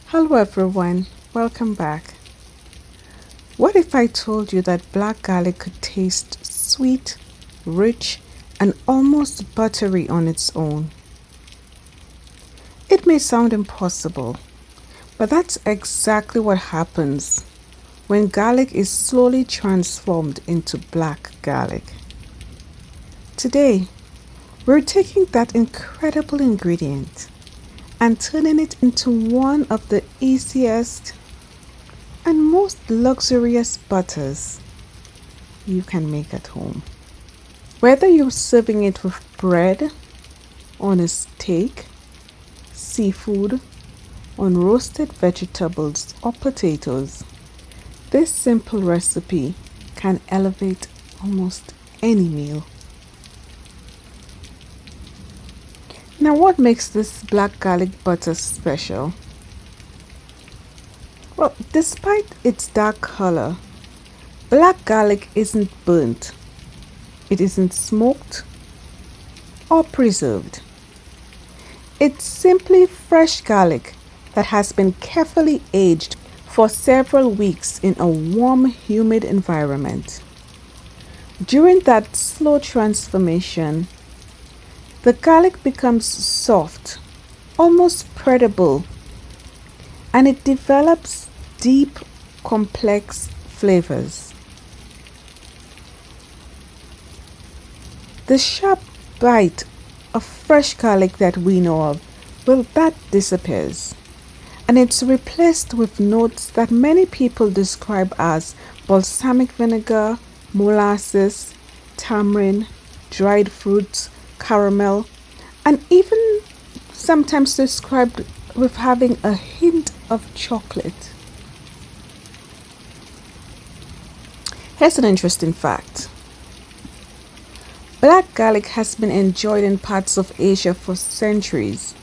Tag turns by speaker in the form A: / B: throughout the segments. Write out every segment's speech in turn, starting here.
A: Hello everyone, welcome back. What if I told you that black garlic could taste sweet, rich, and almost buttery on its own? It may sound impossible, but that's exactly what happens when garlic is slowly transformed into black garlic. Today, we're taking that incredible ingredient and turning it into one of the easiest and most luxurious butters you can make at home. Whether you're serving it with bread, on a steak, seafood, on roasted vegetables or potatoes, this simple recipe can elevate almost any meal. Now, what makes this black garlic butter special? Well, despite its dark color, black garlic isn't burnt, it isn't smoked or preserved. It's simply fresh garlic that has been carefully aged for several weeks in a warm, humid environment. During that slow transformation, the garlic becomes soft, almost spreadable, and it develops deep, complex flavors. The sharp bite of fresh garlic that we know of, well, that disappears. And it's replaced with notes that many people describe as balsamic vinegar, molasses, tamarind, dried fruits, caramel, and even sometimes described with having a hint of chocolate. Here's an interesting fact. Black garlic has been enjoyed in parts of Asia for centuries,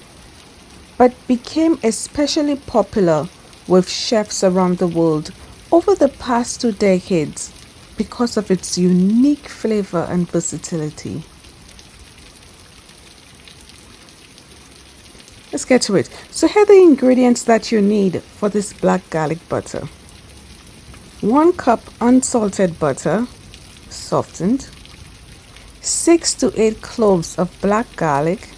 A: but became especially popular with chefs around the world over the past 2 decades because of its unique flavor and versatility. Let's get to it. So here are the ingredients that you need for this black garlic butter. 1 cup unsalted butter, softened. 6 to 8 cloves of black garlic,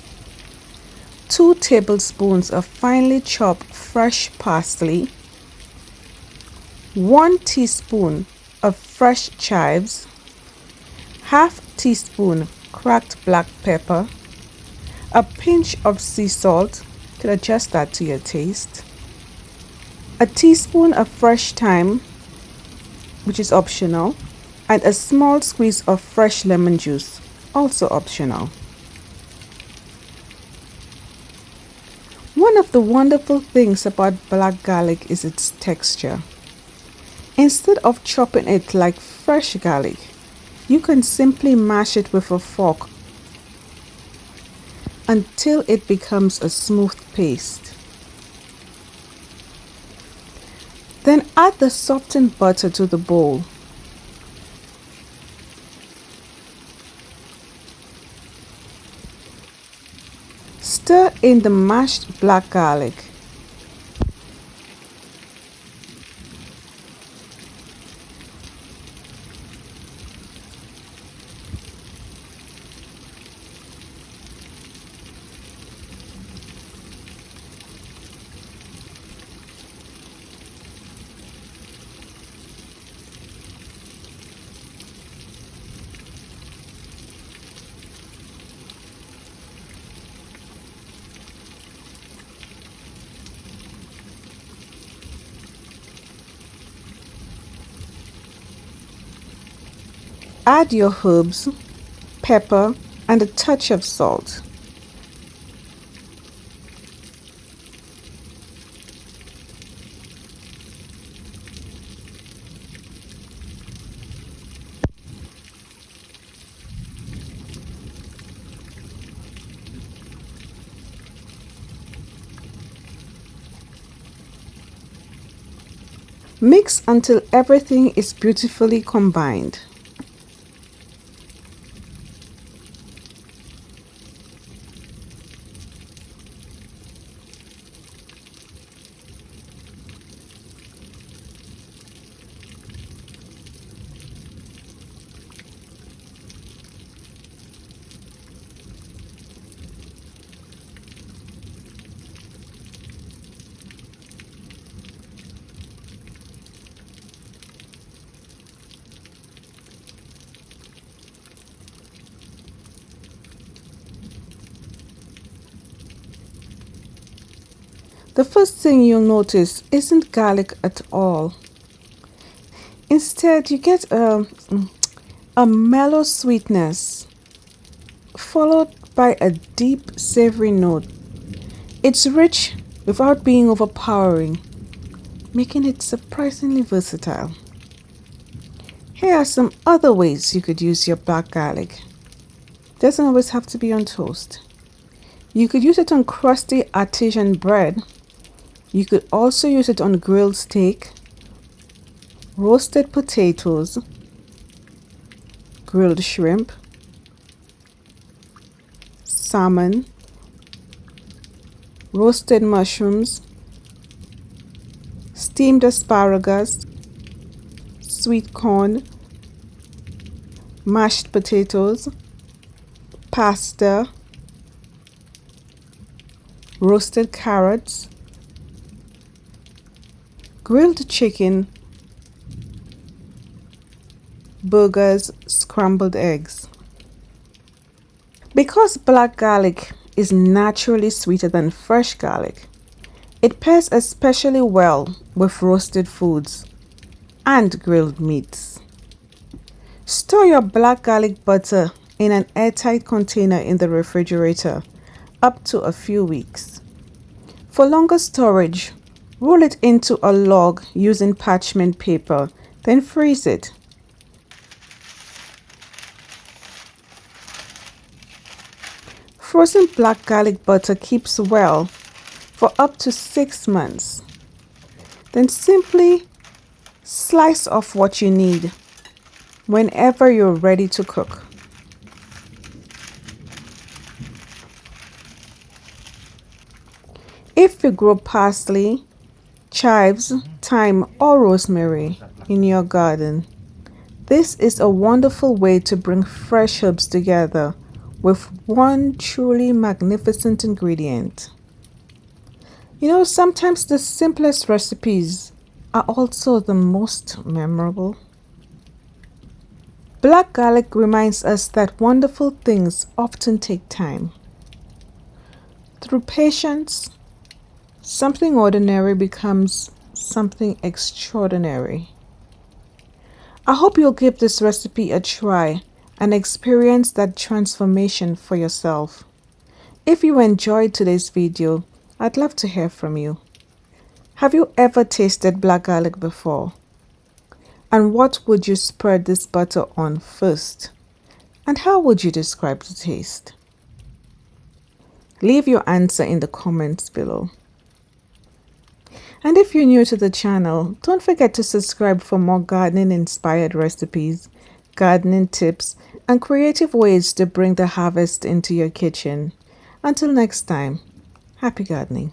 A: 2 tablespoons of finely chopped fresh parsley, 1 teaspoon of fresh chives, half teaspoon cracked black pepper, a pinch of sea salt, you can adjust that to your taste, a teaspoon of fresh thyme, which is optional, and a small squeeze of fresh lemon juice, also optional. One of the wonderful things about black garlic is its texture. Instead of chopping it like fresh garlic, you can simply mash it with a fork until it becomes a smooth paste. Then add the softened butter to the bowl. Stir in the mashed black garlic. Add your herbs, pepper, and a touch of salt. Mix until everything is beautifully combined. The first thing you'll notice isn't garlic at all. Instead, you get a mellow sweetness followed by a deep savoury note. It's rich without being overpowering, making it surprisingly versatile. Here are some other ways you could use your black garlic. Doesn't always have to be on toast. You could use it on crusty artisan bread. You could also use it on grilled steak, roasted potatoes, grilled shrimp, salmon, roasted mushrooms, steamed asparagus, sweet corn, mashed potatoes, pasta, roasted carrots, grilled chicken, burgers, scrambled eggs. Because black garlic is naturally sweeter than fresh garlic, it pairs especially well with roasted foods and grilled meats. Store your black garlic butter in an airtight container in the refrigerator up to a few weeks. For longer storage, roll it into a log using parchment paper, then freeze it. Frozen black garlic butter keeps well for up to 6 months. Then simply slice off what you need whenever you're ready to cook. If you grow parsley, chives, thyme, or rosemary in your garden, this is a wonderful way to bring fresh herbs together with one truly magnificent ingredient. You know, sometimes the simplest recipes are also the most memorable. Black garlic reminds us that wonderful things often take time. Through patience, something ordinary becomes something extraordinary. I hope you'll give this recipe a try and experience that transformation for yourself. If you enjoyed today's video, I'd love to hear from you. Have you ever tasted black garlic before? And what would you spread this butter on first? And how would you describe the taste? Leave your answer in the comments below. And if you're new to the channel, don't forget to subscribe for more gardening inspired recipes, gardening tips, and creative ways to bring the harvest into your kitchen. Until next time, happy gardening.